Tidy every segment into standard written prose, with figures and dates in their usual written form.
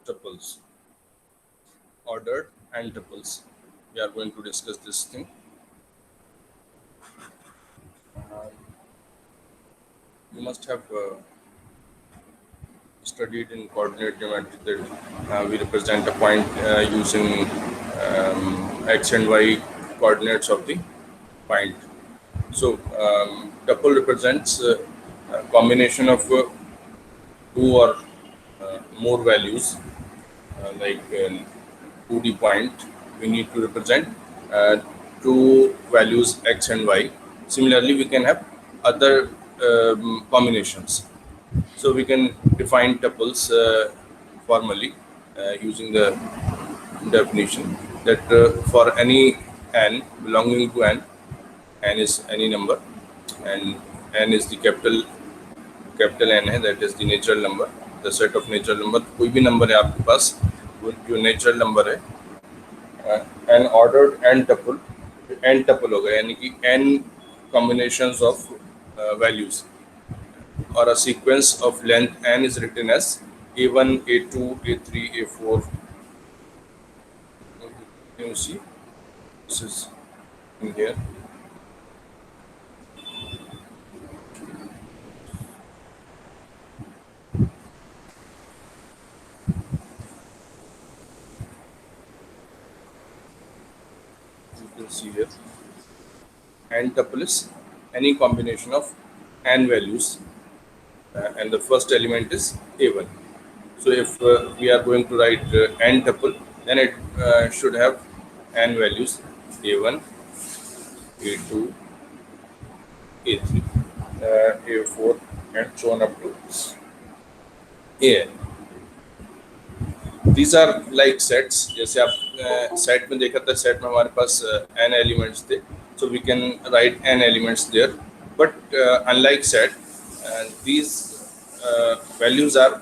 tuples, ordered and tuples. We are going to discuss this thing. You must have studied in coordinate geometry that we represent a point using x and y coordinates of the point. So tuple represents a combination of two or more values, like 2D point. We need to represent uh, two values x and y. Similarly, we can have other combinations. So we can define tuples formally using the definition that for any n belonging to n is any number, and n is the capital N है, that is the natural number, the set of natural number. कोई भी number है आपके पास वो जो natural number है, n ordered n tuple होगा, यानी कि n combinations of values, or a sequence of length n is written as a1, a2, a3, a4. Can you see? This is in here. You can see here. N tuple is any combination of n values, and the first element is a1. So if we are going to write n tuple, then it should have n values a1, a2, a3, a4, and so on up to an. These are like sets. जैसे आप set में देखा था, set में हमारे पास n elements थे, so we can write n elements there. But unlike set, these values are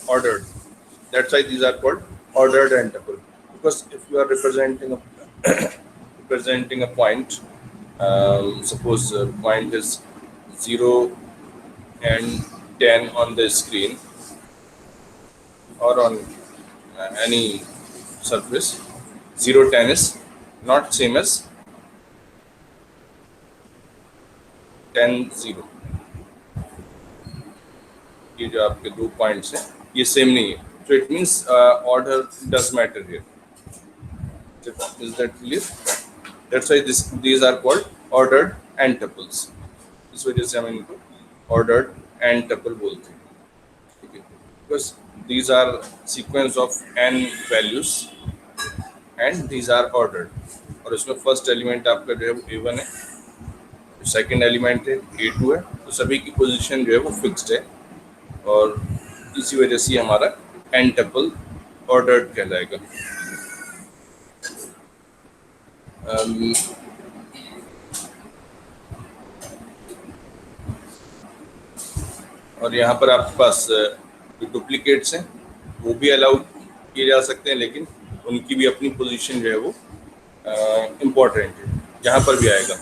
ordered. That's why these are called ordered n tuple. Because if you are representing a representing a point, suppose point is 0 and 10 on the screen or on any surface. 0, 10 is not same as 10, 0. ये जो आपके दो points हैं ये same नहीं है, so it means order does matter here. Is that clear? That's why these are called ordered n tuples. इस वजह से हम इनको ordered n tuple बोलते हैं, ठीक है, because these are sequence of n values and these are ordered. और इसमें फर्स्ट एलिमेंट आपका जो है a1 है, सेकंड एलिमेंट है a2 है, तो सभी की पोजीशन जो है वो फिक्स्ड है, और इसी वजह से हमारा n tuple ordered कहलाएगा. और यहाँ पर आपके पास जो डुप्लीकेट्स हैं वो भी अलाउ किए जा सकते हैं, लेकिन उनकी भी अपनी पोजीशन जो है वो इम्पोर्टेंट है, यहाँ पर भी आएगा.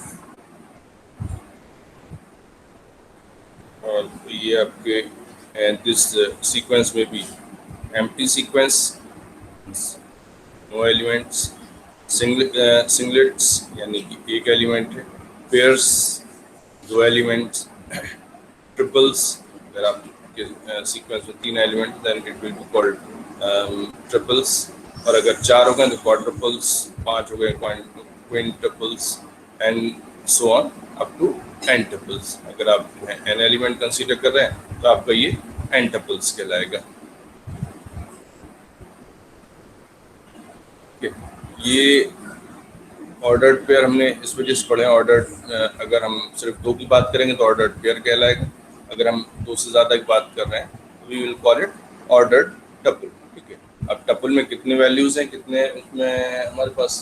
और ये आपके दिस सीक्वेंस में भी empty sequence, no elements, singlets यानी कि एक एलिमेंट है, पेयर्स दो एलिमेंट्स, ट्रिपल्स अगर आपके सीक्वेंस में 3 element then it will be called triples, और अगर 4 हो गए तो क्वाड्रुपल्स, 5 हो गए quintuples, and so on up to n tuples. अगर आप n एलिमेंट कंसीडर कर रहे हैं तो आपका ये n टपल्स कहलाएगा. ये ऑर्डर्ड पेयर हमने इस वजह से पढ़े. ऑर्डर्ड अगर हम सिर्फ 2 की बात करेंगे तो ऑर्डर्ड पेयर कहलाएगा. अगर हम 2 से ज़्यादा की बात कर रहे हैं तो we will call it ordered tuple, ठीक है. अब टपल में कितने वैल्यूज़ हैं, कितने उसमें हमारे पास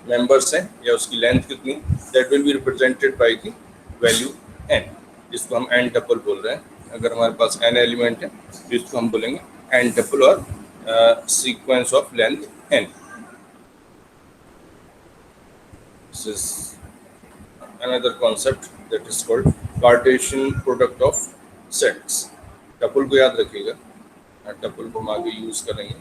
मेंबर्स हैं, या उसकी लेंथ कितनी, that will be represented by the value n, जिसको हम n टपल बोल रहे हैं. अगर हमारे पास n एलिमेंट है तो इसको हम बोलेंगे n टपल और sequence of length n. This is another concept that is called Cartesian product of sets. Tuple को याद रखिएगा, टपल को हम आगे यूज करेंगे.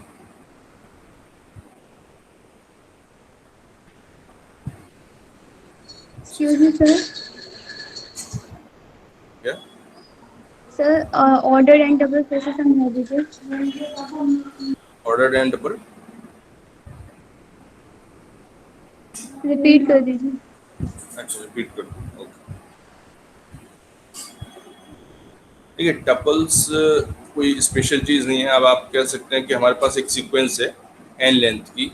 Excuse me, sir. Yeah. Sir, ordered and double spaces समझा दीजिए. Ordered and double. Repeat कर दीजिए. अच्छा, रिपीट कर दो. ओके. ठीक है. टपल्स कोई स्पेशल चीज़ नहीं है. अब आप कह सकते हैं कि हमारे पास एक सीक्वेंस है n लेंथ की,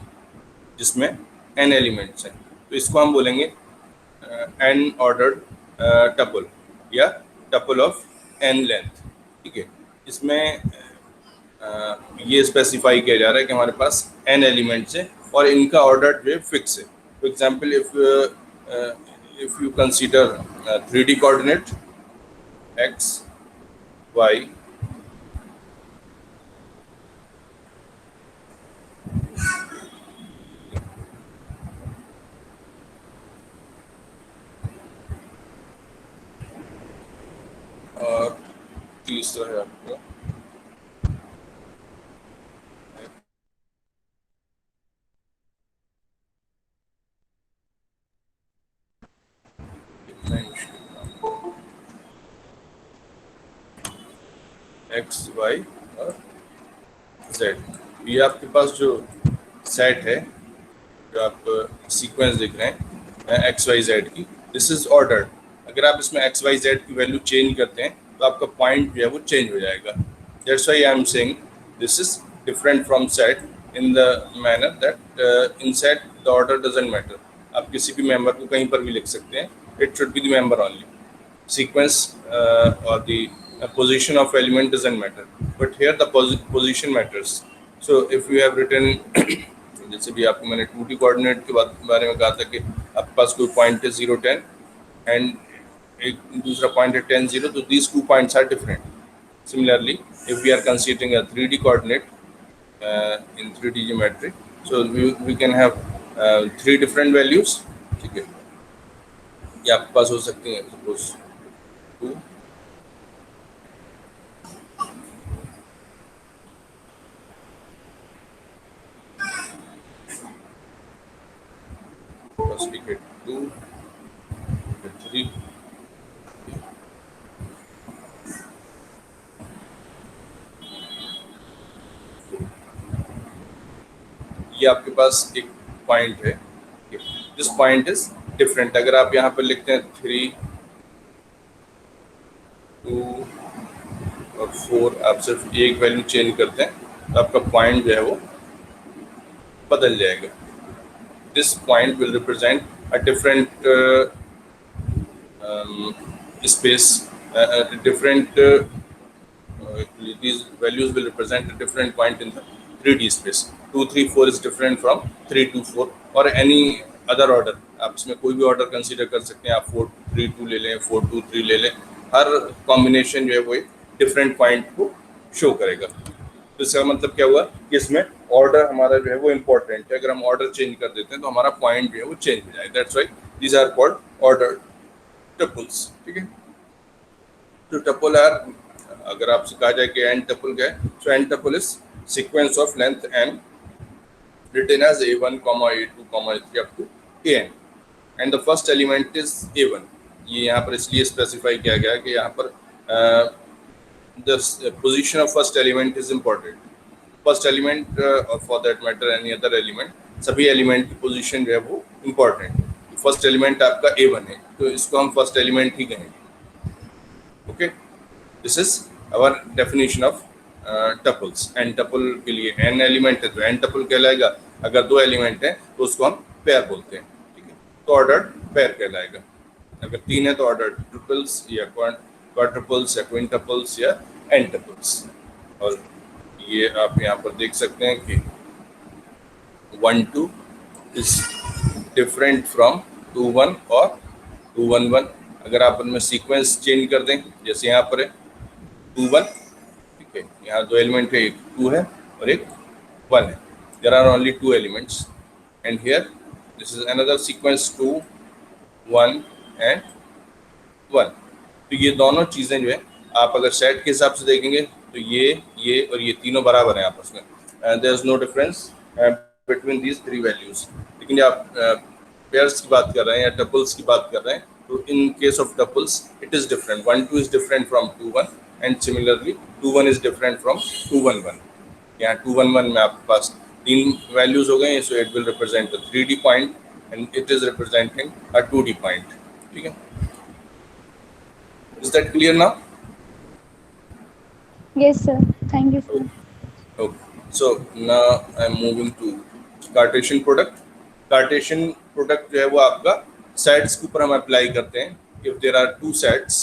जिसमें n एलिमेंट्स हैं. तो इसको हम बोलेंगे n ऑर्डर्ड टपल या टपल ऑफ n लेंथ. ठीक है. इसमें ये स्पेसिफाई किया जा रहा है कि हमारे पास n एलिमेंट्स है और इनका ऑर्डर्ड वे फिक्स है. For example, if you consider 3D coordinate x y और तीसरा है आपका एक्स वाई और जेड. ये आपके पास जो सेट है, जो आप सीक्वेंस देख रहे हैं एक्स वाई जेड की, दिस इज ऑर्डर्ड. अगर आप इसमें एक्स वाई जेड की वैल्यू चेंज करते हैं तो आपका पॉइंट जो है वो चेंज हो जाएगा. That's why I am saying this is different from set in the manner that in set the order doesn't matter. आप किसी भी मेंबर को कहीं पर भी लिख सकते हैं. It should be the member only. Sequence or the position of element doesn't matter, but here the position matters. So if you have written जैसे भी आपको मैंने 2D कोऑर्डिनेट के बारे में कहा था कि आपके पास कोई पॉइंट है 0 10 एंड एक दूसरा पॉइंट है 10 0, तो these 2 points are different. Similarly, if we are considering a 3D coordinate in 3D geometry, so we can have 3 different values. ठीक है. ये आपके पास हो सकती हैं सपोज 2 बस लिख है 2 3. ये आपके पास एक पॉइंट है. This point is different. अगर आप यहाँ पर लिखते हैं 3 2 और 4, आप सिर्फ एक वैल्यू चेंज करते हैं तो आपका पॉइंट जो है वो बदल जाएगा. This point will represent a different space, different these values will represent a different point in the 3D space. 2 3 4 is different from 3 2 4 or any other order. आप इसमें कोई भी ऑर्डर कंसीडर कर सकते हैं. आप 4 3 2 ले लें, 4 2 3 ले लें. हर कॉम्बिनेशन जो है वो एक डिफरेंट पॉइंट को शो करेगा. तो इसका मतलब क्या हुआ कि इसमें ऑर्डर हमारा जो है वो इम्पोर्टेंट है. अगर हम ऑर्डर चेंज कर देते हैं तो हमारा पॉइंट जो है वो चेंज हो जाएगा. That's why these are called order tuples. ठीक है. तो टपल आर, अगर आपसे कहा जाए कि एन टपल क्या है, so n tuple is sequence of length n written as a1, a2, a3 up to an, and the first element is a1. ये यहाँ पर इसलिए स्पेसिफाई किया गया कि यहाँ पर the position of first element is important. First element or for that matter any other element, सभी एलिमेंट की पोजीशन जो है वो इम्पोर्टेंट. फर्स्ट एलिमेंट आपका a1 है तो इसको हम फर्स्ट एलिमेंट ही कहेंगे. Okay. This is our definition of tuples. N tuple के लिए एन एलिमेंट है तो एन टपल कहलाएगा. अगर 2 एलिमेंट है तो उसको हम पेयर बोलते हैं. ठीक है. तो ऑर्डर्ड पेयर कहलाएगा. अगर 3 है तो ऑर्डर्ड ट्रिपल्स या क्वाड्रुपल्स या क्विंटपल्स या एंटपल्स. और ये आप यहाँ पर देख सकते हैं कि 1 2 इज डिफरेंट फ्रॉम 2 1 और 2 1 1. अगर आप उनमें सीक्वेंस चेंज कर दें, जैसे यहाँ पर है 2 1, ठीक है, यहाँ 2 एलिमेंट है, एक 2 है और एक 1 है. There are only 2 elements and here this is another sequence 2 1 and 1. तो ये दोनों चीज़ें जो है आप अगर सेट के हिसाब से देखेंगे तो ये और ये तीनों बराबर हैं आपस में. There is no difference between these 3 values. लेकिन आप पेयर्स की बात कर रहे हैं या टपल्स की बात कर रहे हैं, तो in case of tuples it is different, 1 2 is different from 2 1 and similarly 2 1 is different from 2 1 1। यहाँ 2 1 1 में आपके पास 3 वैल्यूज हो गए, so it will represent a 3D point and it is representing a 2D point. ठीक है, is that clear now? Yes, sir. Thank you, sir. Okay, so now I'm moving to Cartesian product. Cartesian product जो है वो आपका sets के ऊपर हम apply करते हैं। If there are two sets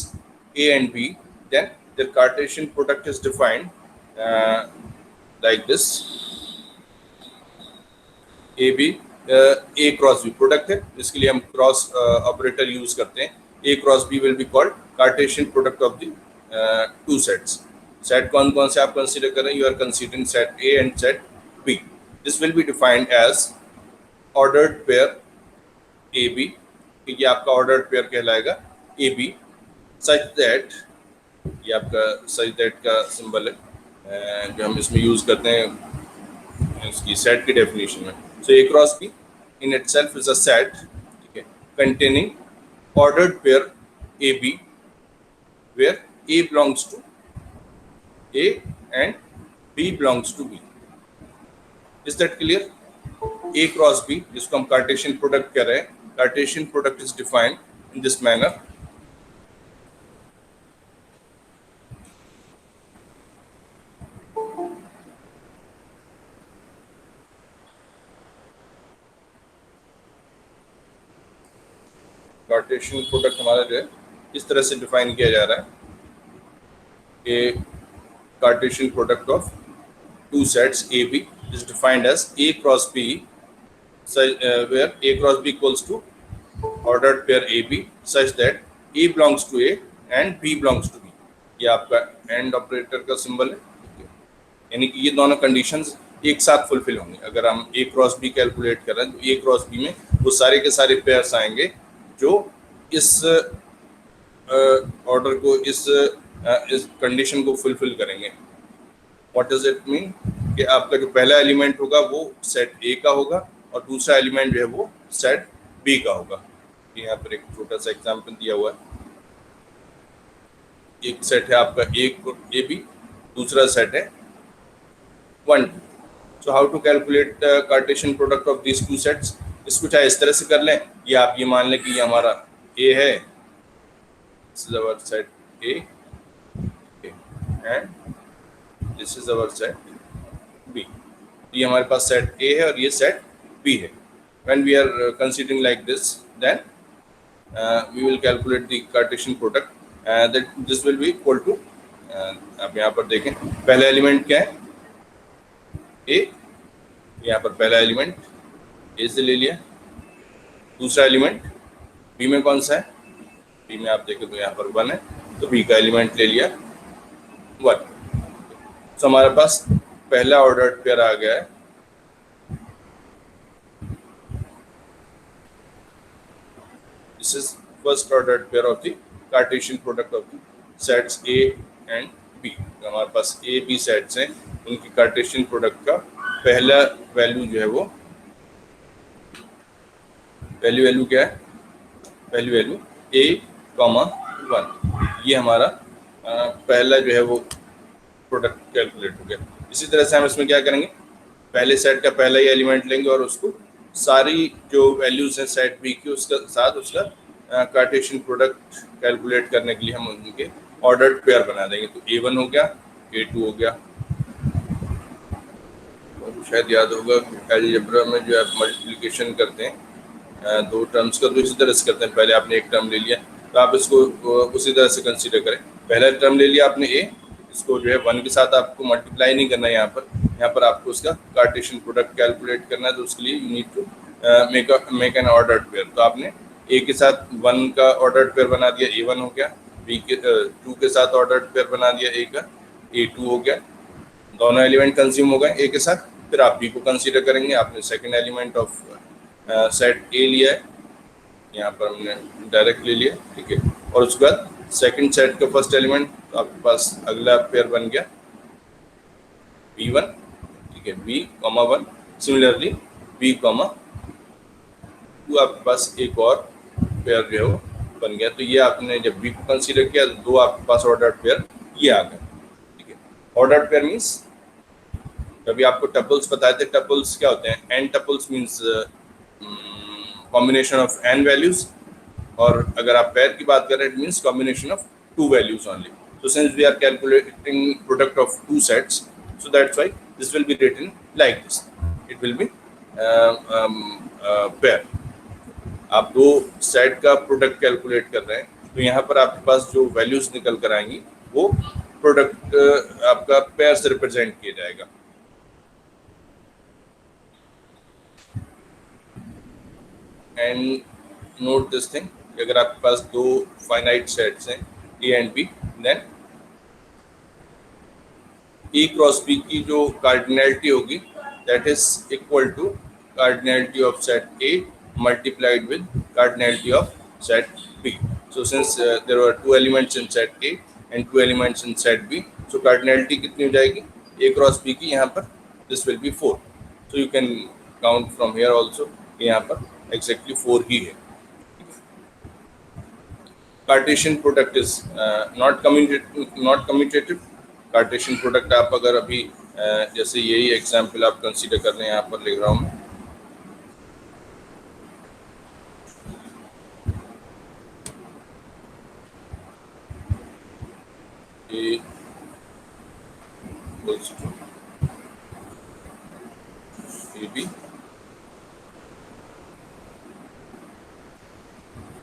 A and B, then the Cartesian product is defined like this. AB A cross B product है, इसके लिए हम क्रॉस ऑपरेटर यूज करते हैं। A cross B will be called Cartesian product of the two sets. Set कौन कौन से आप कंसीडर कर रहे हैं? You are considering set A and set B. This will be defined as ordered pair A B, ये आपका ordered pair कहलाएगा ए बी, सच दैट, ये आपका सच दैट का सिंबल है जो हम इसमें यूज करते हैं इसकी सेट की डेफिनेशन में। So A cross B in itself is a set, ठीक है, containing ordered pair A B where A belongs to A and B belongs to B. Is that clear? A cross B, जिसको हम Cartesian product कह रहे हैं, Cartesian product is defined in this manner. Cartesian product हमारा जो है इस तरह से डिफाइन किया जा रहा है। A Cartesian product of two sets AB is defined as A cross B, where A cross B equals to ordered pair AB such that A belongs to A and B belongs to B। ये आपका and operator का symbol है, यानी कि ये दोनों conditions एक साथ फुलफिल होंगे। अगर हम A क्रॉस B कैलकुलेट कर रहे हैं तो A क्रॉस B में वो सारे के सारे पेयर्स आएंगे जो इस ऑर्डर को इस कंडीशन को फुलफिल करेंगे। व्हाट डज इट मीन कि आपका जो पहला एलिमेंट होगा वो सेट ए का होगा और दूसरा एलिमेंट जो है वो सेट बी का होगा। यहाँ पर एक छोटा सा एग्जांपल दिया हुआ है, एक सेट है आपका ए बी, दूसरा सेट है 1 2। So how to calculate Cartesian product of these two sets? इसको चाहे इस तरह से कर लें, या आप ये मान लें कि ये हमारा ए है, this is our set A and this is our set B। ये हमारे पास सेट A है और ये सेट B है। When we are considering like this, then we will calculate the Cartesian product, that this will be equal to, आप यहाँ पर देखें पहला एलिमेंट क्या है A, यहाँ पर पहला एलिमेंट A से ले लिया, दूसरा एलिमेंट B में कौन सा है? B में आप देखें तो यहाँ पर 1 है, तो B का एलिमेंट ले लिया 1। तो हमारे पास पहला ऑर्डर्ड पेयर आ गया है, this is first ordered pair of the Cartesian product of the sets A and B। हमारे पास A B सेट्स हैं, उनकी कार्टेशियन प्रोडक्ट का पहला वैल्यू जो है वो वैल्यू क्या है? पहली वैल्यू A, 1, ये हमारा पहला जो है वो प्रोडक्ट कैलकुलेट हो गया। इसी तरह से हम इसमें क्या करेंगे, पहले सेट का पहला ही एलिमेंट लेंगे और उसको सारी जो वैल्यूज हैं सेट बी की उसका साथ उसका कार्टेशियन प्रोडक्ट कैलकुलेट करने के लिए हम उनके ऑर्डर्ड पेयर बना देंगे। तो A1 हो गया, A2 हो गया, और शायद याद होगा अलजेब्रा में जो आप मल्टीप्लिकेशन करते हैं दो टर्म्स का, तो इसी तरह से करते हैं। पहले आपने एक टर्म ले लिया तो आप इसको उसी तरह से कंसीडर करें, पहला टर्म ले लिया आपने A, इसको जो है 1 के साथ आपको मल्टीप्लाई नहीं करना है, यहाँ पर आपको उसका कार्टेशियन प्रोडक्ट कैलकुलेट करना है। तो उसके लिए you need to make an ordered pair. तो आपने A के साथ 1 का ऑर्डर्ड पेयर बना दिया, A1 हो गया, B के 2 के साथ ऑर्डर्ड पेयर बना दिया A का, A2 हो गया, दोनों एलिमेंट कंज्यूम हो गए A के साथ। फिर आप B को कंसीडर करेंगे, आपने second element of set A लिया है, यहाँ पर हमने डायरेक्ट ले लिया, ठीक है, और उसके बाद सेकंड सेट का फर्स्ट एलिमेंट, तो आपके पास अगला पेयर बन गया B1, ठीक है, B, 1, सिमिलरली B, 2 आपके पास एक और पेयर जो है वो बन गया। तो ये आपने जब बी को कंसीडर किया तो 2 आपके पास ऑर्डर्ड पेयर ये आ गए। ठीक है, ऑर्डर्ड पेयर मीन्स अभी आपको टपल्स बताए थे, टपल्स क्या होते हैं? N tuples means combination of n values, और अगर आप पेयर की बात करें it means combination of 2 values only. So since we are calculating product of 2 sets, so that's why this will be written like this. It will be pair. आप 2 set का product calculate कर रहे हैं तो यहाँ पर आपके पास जो वैल्यूज निकल कर आएंगी वो प्रोडक्ट आपका पेयर से रिप्रेजेंट किया जाएगा। एंड नोट दिस थिंग, अगर आपके पास 2 फाइनाइट सेट्स हैं A and B, then A cross B की जो कार्डिनैलिटी होगी that is equal to cardinality of set A multiplied with cardinality of set B. So since there were 2 elements in set A and 2 elements in set B, so cardinality कितनी हो जाएगी A cross B की? यहाँ पर this will be 4. So you can count from here also, यहाँ पर exactly 4 ही है। Cartesian product is not commutative. Cartesian product आप अगर अभी जैसे यही एग्जाम्पल आप कंसीडर कर रहे हैं, यहाँ पर लिख रहा हूँ मैं, A equals to AB,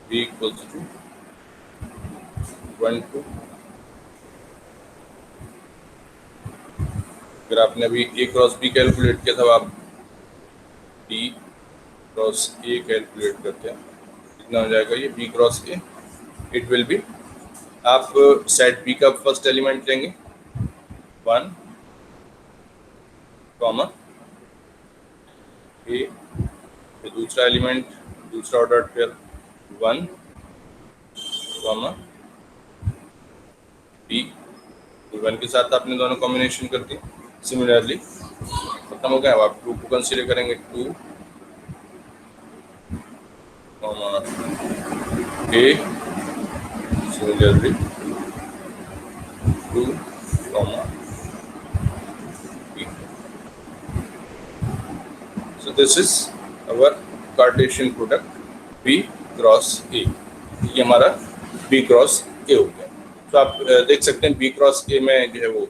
B equals to 1 2। अगर आपने अभी A क्रॉस B कैलकुलेट किया था, आप B क्रॉस A कैलकुलेट करते हैं, कितना हो जाएगा ये B cross A? It will B, आप सेट बी का फर्स्ट एलिमेंट लेंगे 1 कॉमा ए, फिर दूसरा एलिमेंट दूसरा ऑर्डर पेयर 1 कॉमा बी, 1 के साथ आपने दोनों कॉम्बिनेशन कर दी। सिमिलरली खत्म हो गया, अब आप 2 को कंसीडर करेंगे 2 comma A, similarly 2 comma B. So this is our Cartesian product B cross A. ये हमारा B cross A हो गया। तो आप देख सकते हैं B cross A में जो है वो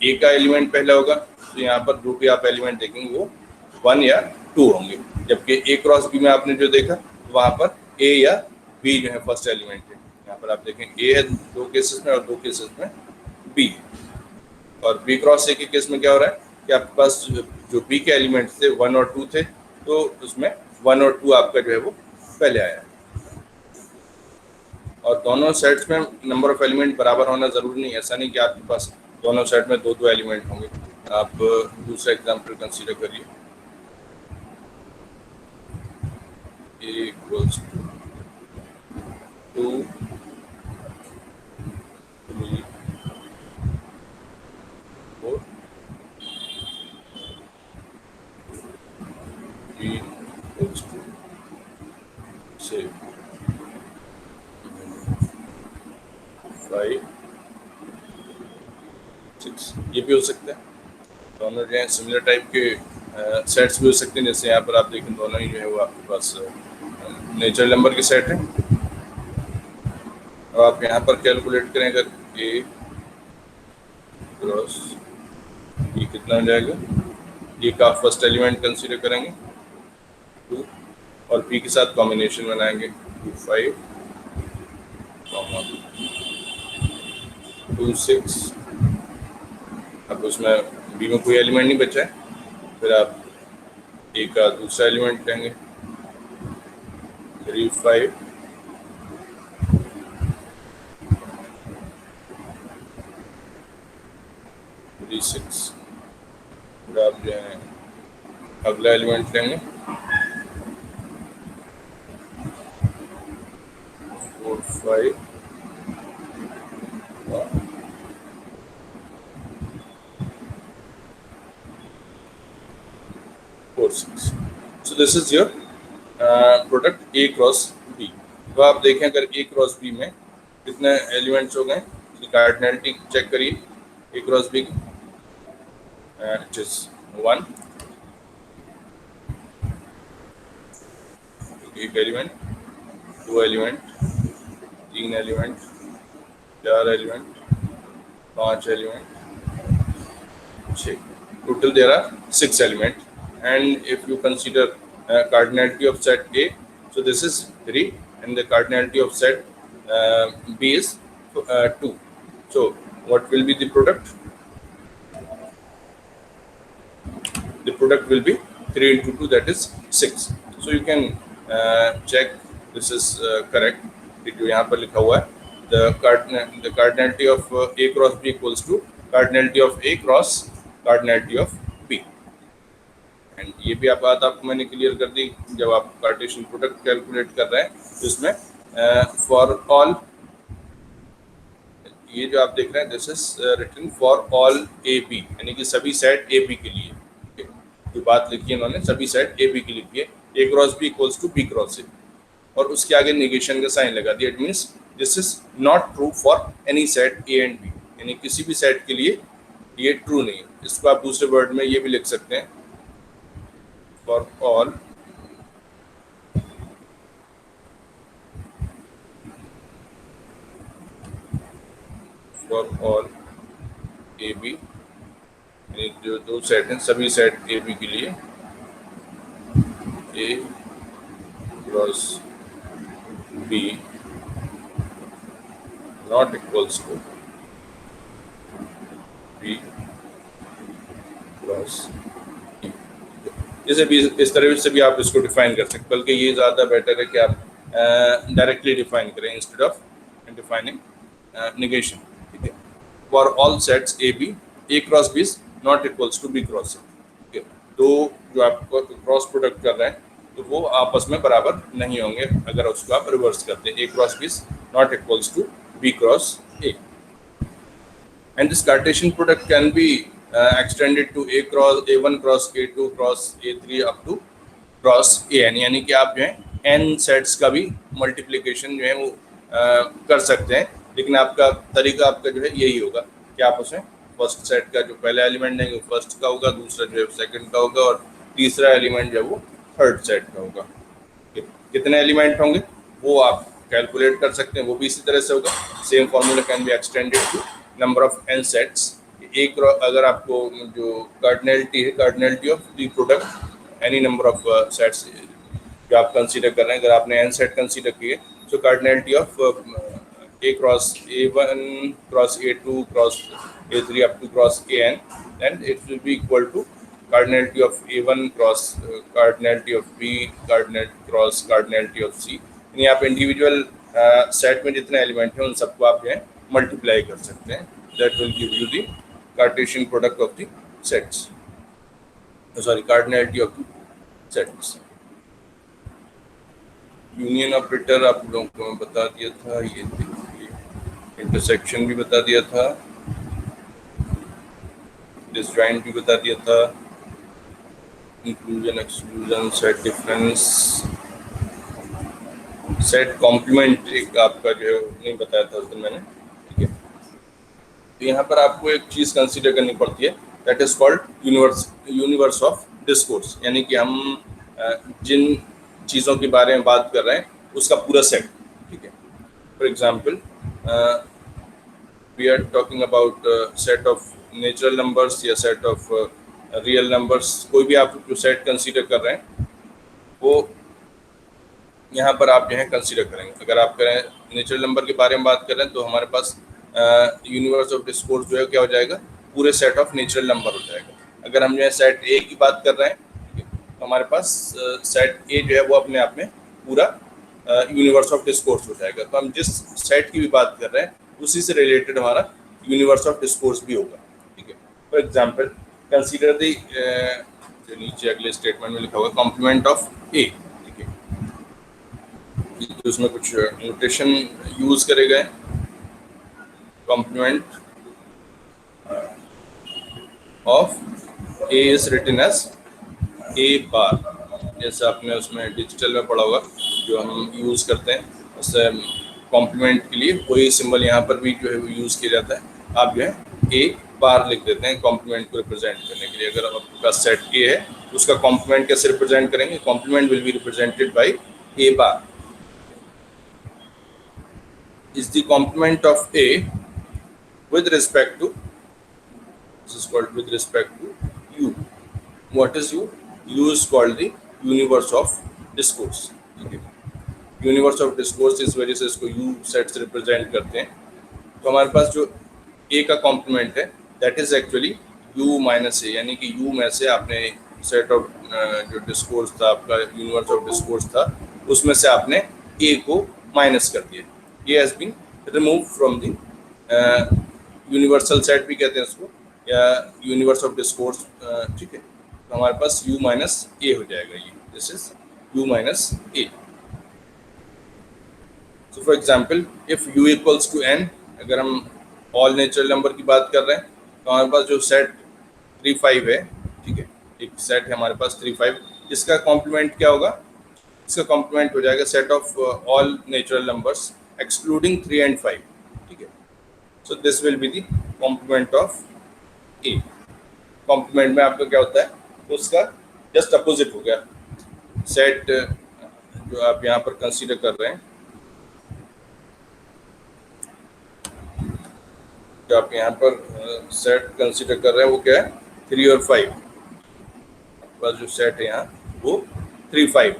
A का एलिमेंट पहला होगा, तो यहाँ पर जो भी आप एलिमेंट देखेंगे वो 1 या 2 होंगे, जबकि A cross B में आपने जो देखा वहाँ पर A या B जो है फर्स्ट एलिमेंट है। यहाँ पर आप देखें A है 2 केसेस में और 2 केसेस में B, और B क्रॉस A के केस में क्या हो रहा है कि आपके पास जो B के एलिमेंट थे 1 और 2 थे, तो उसमें 1 और 2 आपका जो है वो पहले आया है। और दोनों सेट्स में नंबर ऑफ एलिमेंट बराबर होना जरूरी नहीं, ऐसा नहीं कि आपके पास दोनों सेट में 2 एलिमेंट होंगे। आप दूसरा एग्जाम्पल कंसीडर करिए, A equals to 2 3 4 B equals to say 5 6, ये भी हो सकता है। दोनों जो है सिमिलर टाइप के सेट्स भी हो सकते हैं, जैसे यहाँ पर आप देखें दोनों ही जो है वो आपके पास नेचुरल नंबर के सेट हैं। अब आप यहाँ पर कैलकुलेट करें, अगर A क्रॉस B कितना हो जाएगा, A का फर्स्ट एलिमेंट कंसीडर करेंगे 2 और B के साथ कॉम्बिनेशन बनाएंगे 2 5 2 6। अब उसमें B में कोई एलिमेंट नहीं बचा है, फिर आप A का दूसरा एलिमेंट लेंगे 3 5 3 6। फिर आप जो है अगला एलिमेंट लेंगे 4 5 4 6। So this is your product A cross B. तो आप देखें अगर ए क्रॉस बी में कितने एलिमेंट्स हो गए, कार्डिनलिटी चेक करिए ए क्रॉस बी की, इट इज 1, एक element, 2 element, 3 element, 4 element, 5 element, 6, total there are 6 element. And if you consider cardinality of set A, so this is 3 and the cardinality of set B is 2. So what will be the product? The product will be 3 into 2, that is 6. So you can check this is correct. जो यहाँ पर लिखा हुआ है the cardinality of A cross B equals to cardinality of A cross cardinality of B. And ये भी बात आपको मैंने क्लियर कर दी जब आप कार्टेशियन प्रोडक्ट कैलकुलेट कर रहे हैं, तो इसमें फॉर ऑल, ये जो आप देख रहे हैं this is written for all A B, यानी कि सभी सेट ए बी के लिए जो बात लिखी है इन्होंने, सभी सेट ए बी के लिए है, A cross B equals to B cross A, और उसके आगे नेगेशन का साइन लगा दिया। It means this is not true for any set A and B, यानी किसी भी सेट के लिए ये ट्रू नहीं है। इसको आप दूसरे वर्ड में ये भी लिख सकते हैं फॉर ऑल ए बी, यानी जो दो सेट हैं सभी सेट ए बी के लिए A cross B not equals to B cross A. जैसे भी इस तरह से भी आप इसको डिफाइन कर सकते, बल्कि ये ज़्यादा बेटर है कि आप डायरेक्टली डिफाइन करें इंस्टेड ऑफ डिफाइनिंग नेगेशन। ठीक है, for all sets A B A cross B is not equals to B cross A. ठीक है, तो जो आप क्रॉस प्रोडक्ट कर रहे हैं तो वो आपस में बराबर नहीं होंगे अगर उसको आप रिवर्स करते हैं, A cross B is not equals to B cross A. And this Cartesian product can be extended to A1 cross A2 cross A3 up to cross AN, यानी कि आप जो है n सेट्स का भी मल्टीप्लिकेशन जो है वो कर सकते हैं, लेकिन आपका तरीका आपका जो है यही होगा कि आप उसमें फर्स्ट सेट का जो पहला एलिमेंट है वो फर्स्ट का होगा, दूसरा जो है सेकंड का होगा, और तीसरा एलिमेंट जो है वो थर्ड सेट का होगा। कितने एलिमेंट होंगे वो आप कैलकुलेट कर सकते हैं, वो भी इसी तरह से होगा। Same formula can be extended to number of n sets. एक अगर आपको जो कार्डिनलिटी है, cardinality of the product any number of sets जो आप कंसीडर कर रहे हैं, अगर आपने n सेट कंसीडर किए, so cardinality of A cross A1 cross A2 cross A3 up to cross AN, then it will be equal to cardinality of A1 cross cardinality of B cardinality cross cardinality of C। यानी आप individual set में जितने element हैं उन सबको आप जो है मल्टीप्लाई कर सकते हैं। That will give you the Cartesian product of the sets, cardinality of the sets। Union operator आप लोगों को मैं बता दिया था, ये देखिए इंटरसेक्शन भी बता दिया था, डिसजॉइंट भी बता दिया था, inclusion exclusion, set difference, set complement एक आपका जो है नहीं बताया था उस दिन मैंने। ठीक है, तो यहाँ पर आपको एक चीज़ कंसीडर करनी पड़ती है, that is called universe of discourse, यानी कि हम जिन चीज़ों के बारे में बात कर रहे हैं उसका पूरा सेट। ठीक है, for example we are talking about set of natural numbers या सेट ऑफ रियल नंबर्स, कोई भी आप जो सेट कंसीडर कर रहे हैं वो यहाँ पर आप जो है कंसीडर करेंगे। अगर आप करें नेचुरल नंबर के बारे में बात कर रहे हैं तो हमारे पास यूनिवर्स ऑफ डिस्कोर्स जो है क्या हो जाएगा, पूरे सेट ऑफ नेचुरल नंबर हो जाएगा। अगर हम जो है सेट ए की बात कर रहे हैं तो हमारे पास सेट ए जो है वो अपने आप में पूरा यूनिवर्स ऑफ डिस्कोर्स हो जाएगा। तो हम जिस सेट की भी बात कर रहे हैं उसी से रिलेटेड हमारा यूनिवर्स ऑफ डिस्कोर्स भी होगा। ठीक है, फॉर एग्जाम्पल कंसीडर द जो नीचे अगले स्टेटमेंट में लिखा हुआ कॉम्प्लीमेंट ऑफ ए। ठीक है, तो उसमें कुछ नोटेशन यूज करे गए, complement of A is written as A bar, जैसे आपने उसमें डिजिटल में पढ़ा होगा जो हम यूज़ करते हैं उससे कॉम्प्लीमेंट के लिए, कोई सिंबल यहाँ पर भी जो है यूज़ किया जाता है। आप जो है ए बार लिख देते हैं कॉम्प्लीमेंट को रिप्रेजेंट करने के लिए। अगर आपके पास सेट ए है तो उसका कॉम्प्लीमेंट कैसे रिप्रेजेंट करेंगे? Complement will be represented by A bar. Is the complement of A with respect to, this is called with respect to U. What is U? U is called the universe of discourse. Okay. Universe of discourse इस वजह से इसको you set से represent करते हैं। तो हमारे पास जो ए का कॉम्प्लीमेंट है that is actually U minus A, यानी कि यू में से आपने सेट ऑफ जो डिस्कोर्स था आपका, यूनिवर्स ऑफ डिस्कोर्स था, उसमें से आपने ए को माइनस कर दिया। A has been remove from the universal set भी कहते हैं इसको, या यूनिवर्स ऑफ डिस्कोर्स। ठीक है, तो हमारे पास यू माइनस ए हो जाएगा। ये this is you minus A. So for example, if u equals to n, अगर हम ऑल नेचुरल नंबर की बात कर रहे हैं तो हमारे पास जो सेट 3 5 है, ठीक है, एक सेट है हमारे पास 3 5, इसका कॉम्प्लीमेंट क्या होगा? इसका कॉम्प्लीमेंट हो जाएगा set of all natural numbers excluding 3 and 5। ठीक है, so this will be the complement of A. Complement में आपका क्या होता है? उसका जस्ट अपोजिट हो गया। सेट जो आप यहाँ पर कंसीडर कर रहे हैं, जो आप यहाँ पर सेट कंसीडर कर रहे हैं वो क्या है? 3 और 5। बस जो सेट है यहाँ वो 3 5।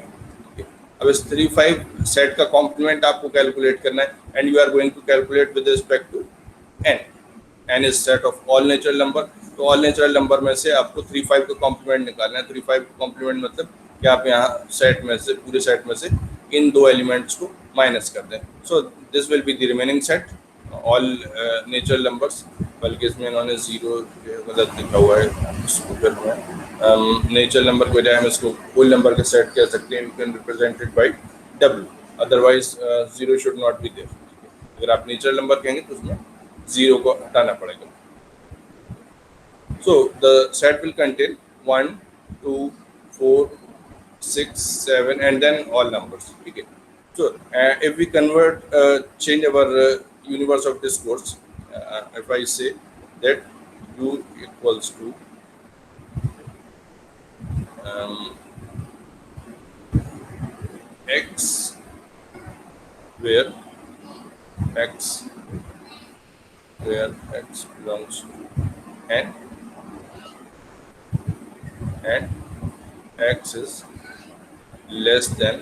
अब इस 3 5 सेट का कॉम्प्लीमेंट आपको कैलकुलेट करना है, and you are going to calculate with respect to n। n is set of all natural number. तो ऑल नेचुरल नंबर में से आपको 3 5 का कॉम्प्लीमेंट निकालना है। 3 5 का कॉम्प्लीमेंट मतलब कि आप यहाँ सेट में से, पूरे सेट में से इन दो एलिमेंट्स को माइनस कर दें। सो this will be the remaining set all natural numbers. बल्कि इसमें इन्होंने जीरो गलत लिखा हुआ है, इसको फिर मैं नेचुरल नंबर के बजाय हम इसको होल नंबर के सेट कह सकते हैं। You can represented by W, otherwise zero should not be there. अगर आप नेचुरल नंबर कहेंगे तो उसमें जीरो को हटाना पड़ेगा। So the set will contain 1 2 4 6 7 and then all numbers. ठीक है, so if we convert change our universe of discourse, if I say that u equals to x where x belongs to n and x is less than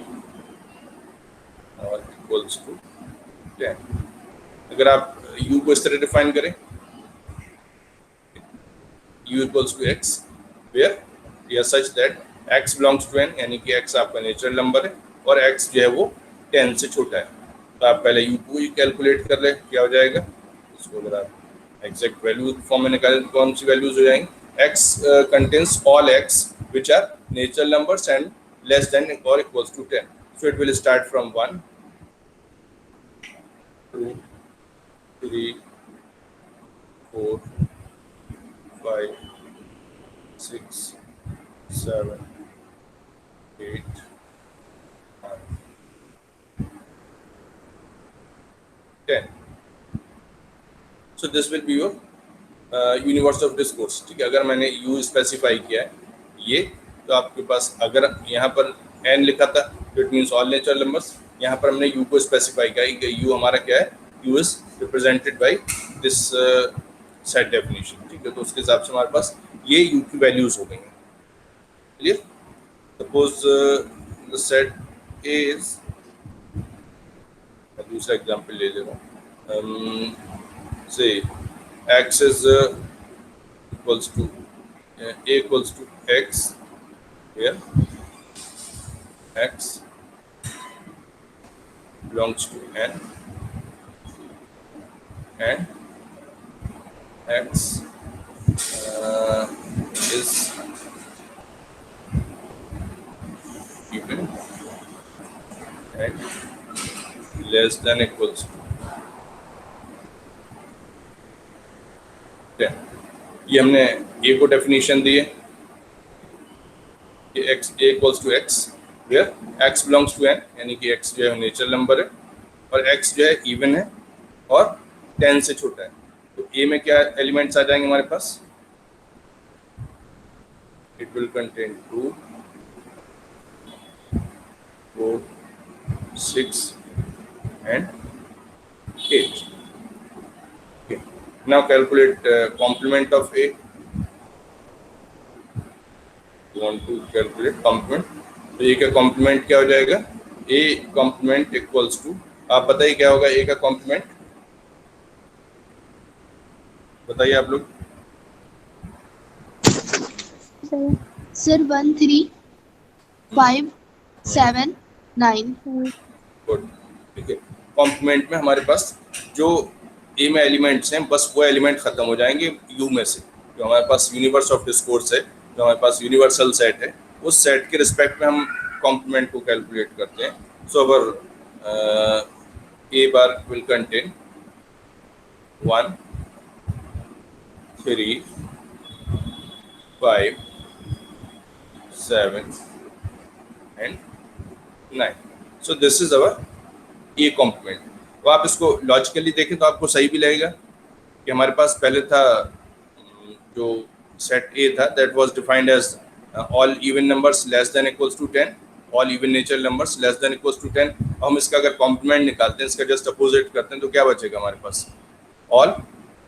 or equals to 10। अगर आप u को इस तरह define करें, u equals to x where या such that x belongs to n, यानी कि x आपका नेचुरल नंबर है और x जो है वो 10 से छोटा है। तो आप पहले u को ही कैलकुलेट कर ले, क्या हो जाएगा? इसको अगर आप एग्जैक्ट वैल्यू फॉर्म में निकालें तो कौन सी वैल्यूज हो जाएंगी? x contains all x which are natural numbers and less than or equals to 10. So it will start from 1 2 3 4 5 6 7 8 9 10। So this will be your universe of discourse. ठीक है, अगर मैंने u स्पेसिफाई किया है ये, तो आपके पास अगर यहाँ पर n लिखा था तो it means all natural numbers. यहाँ पर हमने u को स्पेसिफाई किया कि u हमारा क्या है? u is represented by this set definition. ठीक है, तो उसके हिसाब से हमारे पास ये u की वैल्यूज हो गई हैं। Clear? Suppose the set a is, दूसरा एग्जांपल ले ले रहा हूँ, से x is equals to a equals to x where x belongs to n and x is given and less than equals to 10। ये हमने a को डेफिनेशन दी है, कि x a equals to x where x belongs to n, यानी कि x जो है natural number है और x जो है इवन है और 10 से छोटा है। तो a में क्या एलिमेंट्स आ जाएंगे हमारे पास? It will contain 2, 4, 6 and 8. Okay. Now calculate complement of a. You want to calculate complement. तो a का complement क्या हो जाएगा? a complement equals to, आप बताइए क्या होगा a का complement? बताइए आप लोग। सर 1 3 5 7 9। गुड, ठीक है। कॉम्प्लीमेंट में हमारे पास जो ए में एलिमेंट्स हैं बस वो एलिमेंट खत्म हो जाएंगे यू में से। जो हमारे पास यूनिवर्स ऑफ डिस्कोर्स है, जो हमारे पास यूनिवर्सल सेट है, उस सेट के रिस्पेक्ट में हम कॉम्प्लीमेंट को कैलकुलेट करते हैं। सो अवर ए बार will contain 1 3 5 7 and 9. So this is our A complement. तो आप इसको लॉजिकली देखें तो आपको सही भी लगेगा कि हमारे पास पहले था जो सेट A था, that was defined as all even numbers less than equals to 10, all even natural numbers less than equals to 10। हम इसका अगर कॉम्प्लीमेंट निकालते हैं, इसका जस्ट अपोजिट करते हैं, तो क्या बचेगा हमारे पास? All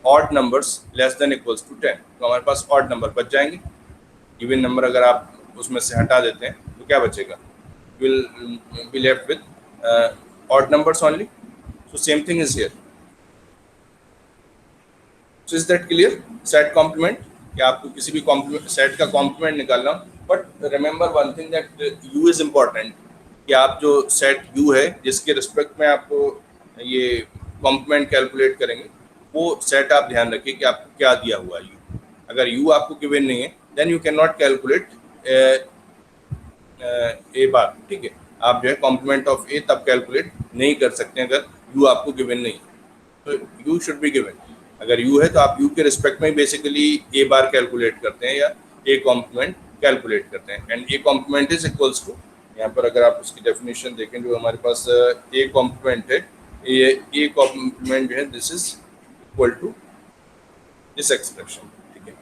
odd numbers less than equals to 10। तो हमारे पास ऑड नंबर बच जाएंगे। इवन नंबर अगर आप उसमें से हटा देते हैं तो क्या बचेगा? Will be left with odd numbers only. So same thing is here. So is that clear? Set complement, कि आपको किसी भी सेट का कॉम्प्लीमेंट निकालना, but remember one thing that u is important, कि आप जो सेट u है जिसके रिस्पेक्ट में आपको ये कॉम्प्लीमेंट कैलकुलेट करेंगे, वो सेट आप ध्यान रखिए कि आपको क्या दिया हुआ है u। अगर u आपको गिवन नहीं है then you can not calculate A bar, ठीक है। आप जो है कॉम्प्लीमेंट ऑफ ए तब कैलकुलेट नहीं कर सकते अगर u आपको गिवन नहीं है। तो u शुड बी गिवन। अगर u है तो आप u के रिस्पेक्ट में बेसिकली a बार कैलकुलेट करते हैं या a कॉम्प्लीमेंट कैलकुलेट करते हैं। And a complement is equals to, यहाँ पर अगर आप उसकी डेफिनेशन देखें जो हमारे पास a कॉम्प्लीमेंट है, a कॉम्प्लीमेंट जो है this is equal to this expression, ठीक है,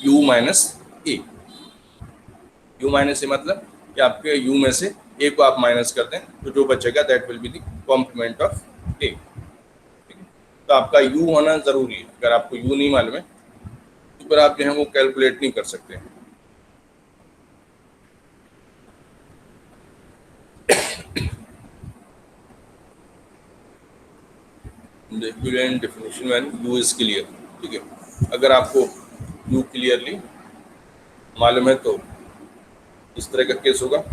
u minus a। u minus a मतलब कि आपके u में से a को आप माइनस करते हैं तो जो बचेगा that will be the complement of a, ठीक है। तो आपका u होना जरूरी है। अगर आपको u नहीं मालूम है तो फिर आप जो है वो कैलकुलेट नहीं कर सकते हैं। Definition when u is clear, ठीक है। अगर आपको u क्लियरली मालूम है तो इस तरह का केस होगा।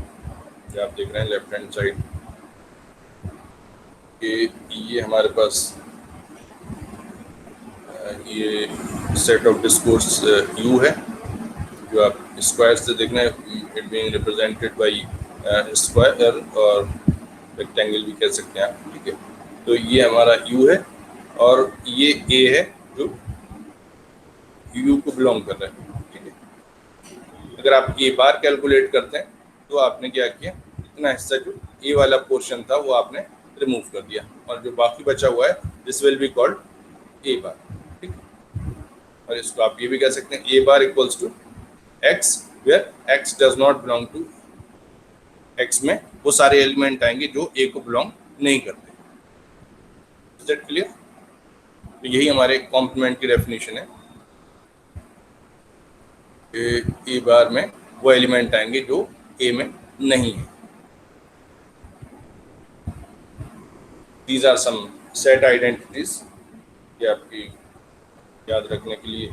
आप देख रहे हैं लेफ्ट हैंड साइड कि ये हमारे पास ये सेट ऑफ डिस्कोर्स u है, जो आप स्क्वायर से देखना है, it being represented by square और रेक्टेंगल भी कह सकते हैं आप, ठीक है। तो ये हमारा u है और ये a है जो u को बिलोंग कर रहा है, ठीक है। अगर आप a बार कैलकुलेट करते हैं तो आपने क्या किया, इतना हिस्सा जो ए वाला पोर्शन था वो आपने रिमूव कर दिया और जो बाकी बचा हुआ है this will be called A bar, ठीक है। और इसको आप ये भी कह सकते हैं A bar equals to x, where x does not belong to, x में वो सारे एलिमेंट आएंगे जो ए को बिलोंग नहीं करते। Is that clear? तो यही हमारे कॉम्प्लीमेंट की डेफिनेशन है। ए बार में वो एलिमेंट आएंगे जो ए में नहीं है। These are some set identities ये आपकी याद रखने के लिए।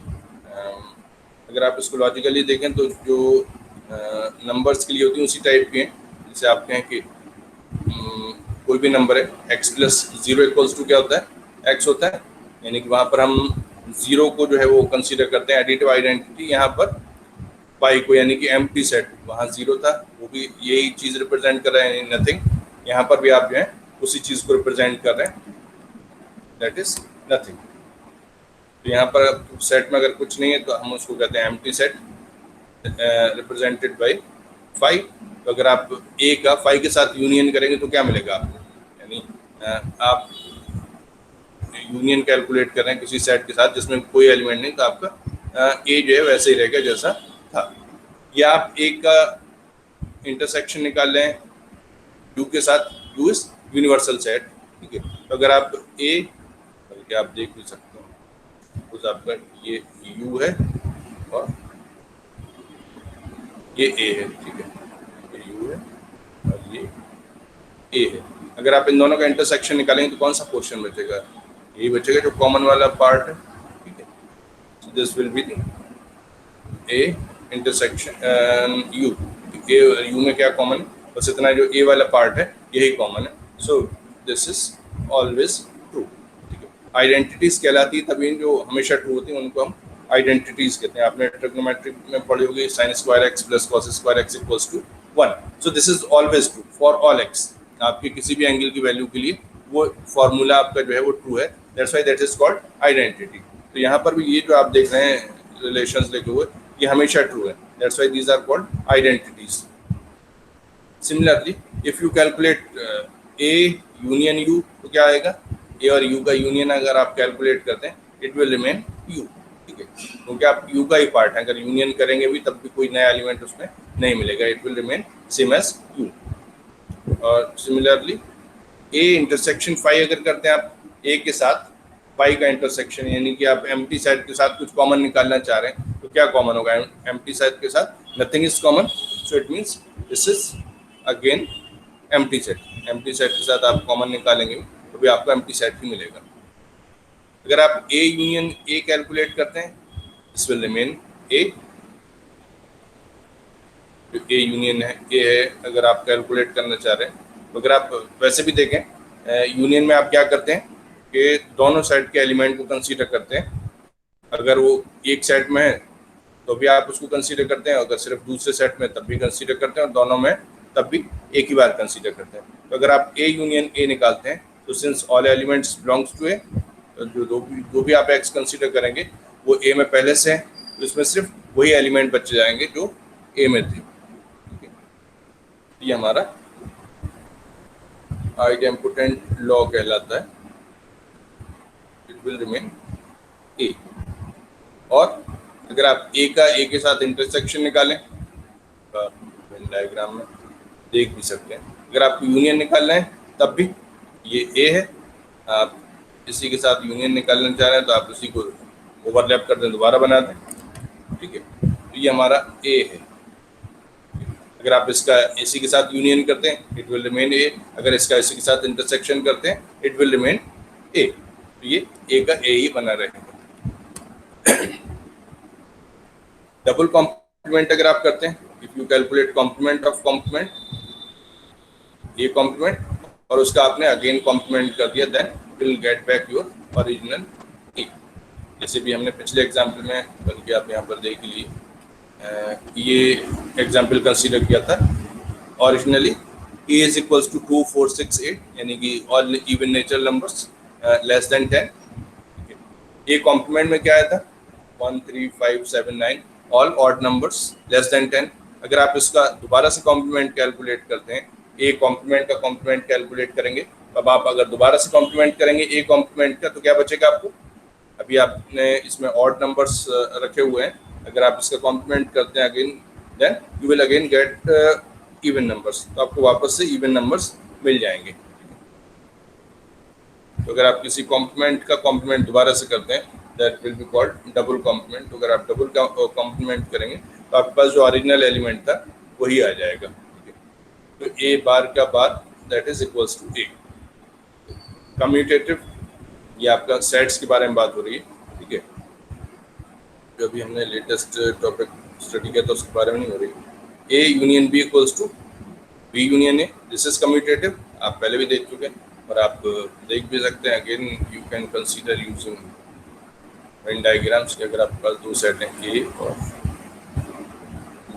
अगर आप इसको लॉजिकली देखें तो जो नंबर्स के लिए होती हैं उसी टाइप की हैं। जैसे आप कहें कि कोई भी नंबर है x प्लस 0 इक्वल्स टू क्या होता है, x होता है, यानी कि वहाँ पर हम 0 को जो है वो कंसीडर करते हैं एडिटिव आइडेंटिटी। यहाँ पर पाई को यानी कि एम्प्टी सेट, वहाँ 0 था, वो भी यही चीज़ रिप्रेजेंट कर रहे हैं, नथिंग। यहाँ पर भी आप जो है उसी चीज़ को रिप्रेजेंट कर रहे हैं, दैट इज नथिंग। तो यहाँ पर सेट में अगर कुछ नहीं है तो हम उसको कहते हैं एम्प्टी सेट रिप्रेजेंटेड बाय 5। तो अगर आप ए का 5 के साथ यूनियन करेंगे तो क्या मिलेगा आपको, यानी आप यूनियन कैलकुलेट कर रहे हैं किसी सेट के साथ जिसमें कोई एलिमेंट नहीं, तो आपका ए जो है वैसे ही रहेगा जैसा था। या आप ए का इंटरसेक्शन निकाल रहे हैं यू के साथ, यू इज यूनिवर्सल सेट, ठीक है। तो अगर आप ए, बल्कि आप देख भी सकते हो, तो आपका ये यू है और ये ए है, ठीक है, ये यू है और ये ए है। अगर आप इन दोनों का इंटरसेक्शन निकालेंगे तो कौन सा पोर्शन बचेगा, यही बचेगा जो कॉमन वाला पार्ट है, ठीक है। So this will B A intersection you. A you में क्या कॉमन है, बस इतना, जो ए वाला पार्ट है यही कॉमन है। So this is always true, ठीक है। आइडेंटिटीज कहलाती है तभी जो हमेशा ट्रू होती हैं उनको हम आइडेंटिटीज कहते हैं। आपने ट्रिग्नोमेट्री में पढ़ी होगी sin square x plus cos square x equals to 1। So this is always true for all x. आपके किसी भी एंगल की वैल्यू के लिए वो फॉर्मूला आपका जो है वो ट्रू है, that's why that is called identity. तो यहाँ पर भी ये जो आप देख रहे हैं रिलेशंस लेके हुए, ये हमेशा ट्रू है, that's why these are called identities. Similarly if you calculate A union U, तो क्या आएगा, ए और यू का यूनियन अगर आप कैलकुलेट करते हैं इट विल रिमेन यू, ठीक है, क्योंकि आप यू का ही पार्ट है। अगर यूनियन करेंगे भी तब भी कोई नया एलिमेंट उसमें नहीं मिलेगा, it will remain same as U. और सिमिलरली ए इंटरसेक्शन 5 अगर करते हैं आप ए के साथ 5 का इंटरसेक्शन, यानी कि आप एम्प्टी सेट के साथ कुछ कॉमन निकालना चाह रहे हैं, तो क्या कॉमन होगा एम्प्टी सेट के साथ, nothing is common, so it means this is again empty set. Empty set के साथ आप कॉमन निकालेंगे तो भी आपको एम्प्टी सेट ही मिलेगा। अगर आप ए यूनियन ए कैलकुलेट करते हैं, this will remain A, A union है ए है, अगर आप कैलकुलेट करना चाह रहे हैं। तो अगर आप वैसे भी देखें यूनियन में आप क्या करते हैं कि दोनों सेट के एलिमेंट को कंसीडर करते हैं। अगर वो एक सेट में है तो भी आप उसको कंसीडर करते हैं, अगर सिर्फ दूसरे सेट में तब भी कंसीडर करते हैं, और दोनों में तब भी एक ही बार कंसीडर करते हैं। तो अगर आप ए यूनियन ए निकालते हैं तो since all elements belongs to A, जो भी आप एक्स कंसीडर करेंगे वो ए में पहले से है, तो इसमें सिर्फ वही एलिमेंट बचे जाएंगे जो ए में थे। ये हमारा आइडेम्पोटेंट लॉ कहलाता है, इट विल रिमेन ए। और अगर आप ए का ए के साथ इंटरसेक्शन निकालें, डायग्राम में देख भी सकते हैं, अगर आप यूनियन निकाल रहे हैं तब भी ये ए है, आप इसी के साथ यूनियन निकालना चाह रहे हैं तो आप उसी को ओवरलैप कर दें, दोबारा बना दें, ठीक है। तो ये हमारा ए है। अगर आप इसका इसी के साथ यूनियन करते हैं इट विल रिमेन ए, अगर इसका इसी के साथ इंटरसेक्शन करते हैं इट विल रिमेन ए। तो ये ए का ए ही बना रहेगा। डबल कॉम्प्लीमेंट अगर आप करते हैं, if you calculate complement of complement, A complement और उसका आपने अगेन कॉम्प्लीमेंट कर दिया, then will get back your original A. जैसे भी हमने पिछले एग्जाम्पल में, बल्कि आप यहाँ पर देख लीजिए, ये एग्जाम्पल कंसीडर किया था। Originally A is equals to 2, 4, 6, 8, यानी कि all even natural numbers less than 10। A complement में क्या आया था, 1, 3, 5, 7, 9 all odd numbers less than 10। अगर आप इसका दोबारा से कॉम्प्लीमेंट कैलकुलेट करते हैं, ए कॉम्प्लीमेंट का कॉम्प्लीमेंट कैलकुलेट करेंगे, अब आप अगर दोबारा से कॉम्प्लीमेंट करेंगे ए कॉम्प्लीमेंट का, तो क्या बचेगा आपको, अभी आपने इसमें ऑड नंबर्स रखे हुए हैं, अगर आप इसका कॉम्प्लीमेंट करते हैं again, then you will again get even numbers, तो आपको वापस से इवन नंबर्स मिल जाएंगे। तो अगर आप किसी कॉम्प्लीमेंट का कॉम्प्लीमेंट दोबारा से करते हैं that will be called double complement. तो अगर आप डबल कॉम्प्लीमेंट करेंगे तो आपके पास जो ओरिजिनल एलिमेंट था वही आ जाएगा, ठीक है। तो ए बार का bar that is equals to A. Commutative, ये आपका सेट्स के बारे में बात हो रही है, ठीक है, जो अभी हमने लेटेस्ट टॉपिक स्टडी किया था उसके बारे में नहीं हो रही। A union B equals to B union A, this is commutative, आप पहले भी देख चुके हैं और आप देख भी सकते हैं। Again you can consider using Venn diagrams के, अगर आपके पास दो सेट हैं ए और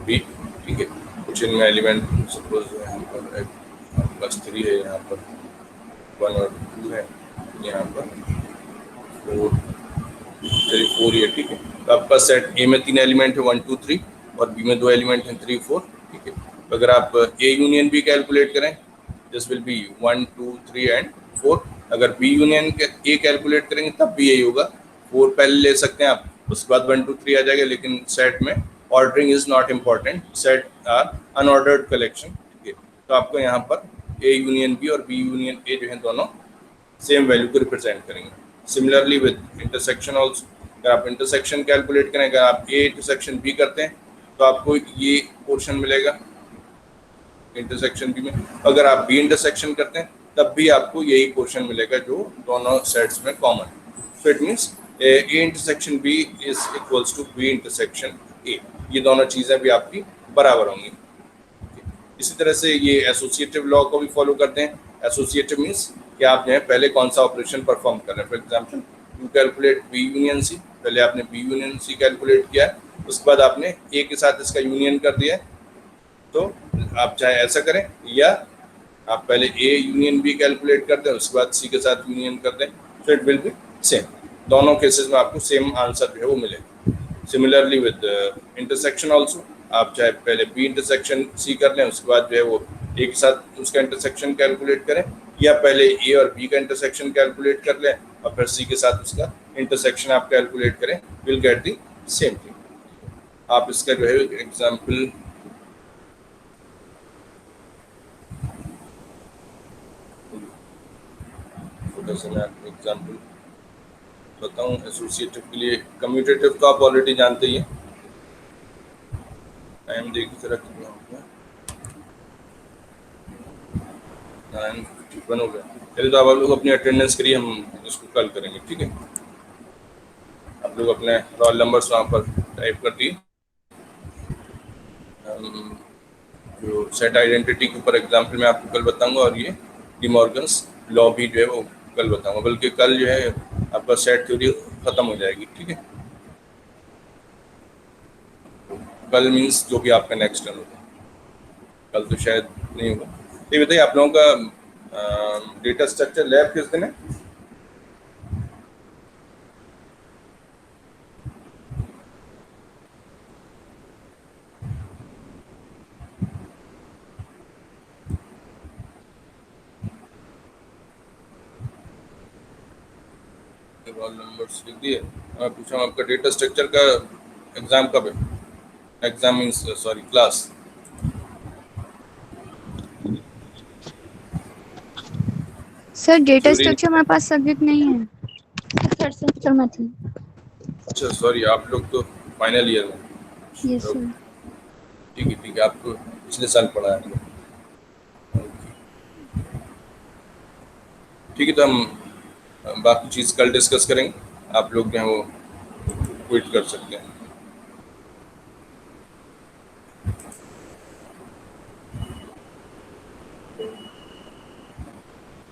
बी, ठीक है, कुछ इनमें एलिमेंट सपोज यहाँ पर आपके पास 3 है, यहाँ पर 1 और 2 है, यहाँ पर 4, 4 ये, ठीक है। तो आपका सेट ए में 3 एलिमेंट है 1, 2, 3 और बी में 2 एलिमेंट हैं 3, 4, ठीक है। अगर आप A यूनियन B कैलकुलेट करें, दिस विल बी 1 2 3 एंड 4। अगर B यूनियन A कैलकुलेट करेंगे तब भी यही होगा। 4 पहले ले सकते हैं आप, उसके बाद 1 2 3 आ जाएगा। लेकिन सेट में ordering is not important, set are unordered collection, ठीक है। तो आपको यहाँ पर A यूनियन B और B यूनियन A जो है दोनों सेम वैल्यू को रिप्रेजेंट करेंगे। सिमिलरली विद इंटरसेक्शन ऑल्सो, अगर आप इंटरसेक्शन कैलकुलेट करें, अगर आप A इंटरसेक्शन B करते हैं तो आपको ये पोर्शन मिलेगा इंटरसेक्शन B में। अगर आप B इंटरसेक्शन करते हैं तब भी आपको यही पोर्शन मिलेगा जो दोनों सेट्स में common. So it means A intersection B is equals to B intersection A। ये दोनों चीज़ें भी आपकी बराबर होंगी। इसी तरह से ये एसोसिएटिव लॉ को भी फॉलो करते हैं। एसोसिएटिव मीन्स कि आप जो है पहले कौन सा ऑपरेशन परफॉर्म कर रहे हैं। For example you calculate B union C, पहले आपने B यूनियन C कैलकुलेट किया, उसके बाद आपने A के साथ इसका यूनियन कर दिया। तो आप चाहे ऐसा करें या आप पहले A यूनियन B कैलकुलेट कर दें, उसके बाद C के साथ यूनियन कर दें, तो इट विल बी सेम। दोनों केसेस में आपको सेम आंसर जो है वो मिलेगा। सिमिलरली विद इंटरसेक्शन ऑल्सो, आप चाहे पहले B इंटरसेक्शन C कर लें, उसके बाद जो है वो A के साथ उसका इंटरसेक्शन कैलकुलेट करें, या पहले A और B का इंटरसेक्शन कैलकुलेट कर लें और फिर C के साथ उसका इंटरसेक्शन आप कैलकुलेट करें, will get the same thing. आप इसका जो है एग्जाम्पल छोटा सा मैं आपको एग्जाम्पल बताऊं एसोसिएटिव के लिए। कम्यूटेटिव तो आप ऑलरेडी जानते ही हैं। टाइम देखिए जरा कितना हो गया, 9:51 हो गया। चलिए तो आप लोग अपनी अटेंडेंस करिए, हम इसको कल करेंगे, ठीक है। आप लोग अपने रोल नंबर्स वहाँ पर टाइप कर दिए। जो सेट आइडेंटिटी के ऊपर एग्जाम्पल मैं आपको कल बताऊंगा, और ये डी मॉर्गन्स लॉ भी जो है वो कल बताऊंगा। बल्कि कल जो है आपका सेट थ्योरी खत्म हो जाएगी, ठीक है। कल मीन्स जो भी आपका नेक्स्ट टर्म होगा, कल तो शायद नहीं होगा। ये बताइए आप लोगों का डेटा स्ट्रक्चर लैब किस दिन है? रोल नंबर्स लिख दिए। पूछा आपका डेटा स्ट्रक्चर का एग्जाम कब है? Exam means sorry class. Sir data Theory- structure हमारे पास सब्जेक्ट नहीं है, थर्ड सेमेस्टर में थी। अच्छा सॉरी, आप लोग तो फाइनल ईयर में। Yes sir. ठीक है, आपको पिछले साल पढ़ा है। ठीक है, तो हम बाकी चीज़ कल डिस्कस करेंगे। आप लोग जो हैं वो क्विट कर सकते हैं।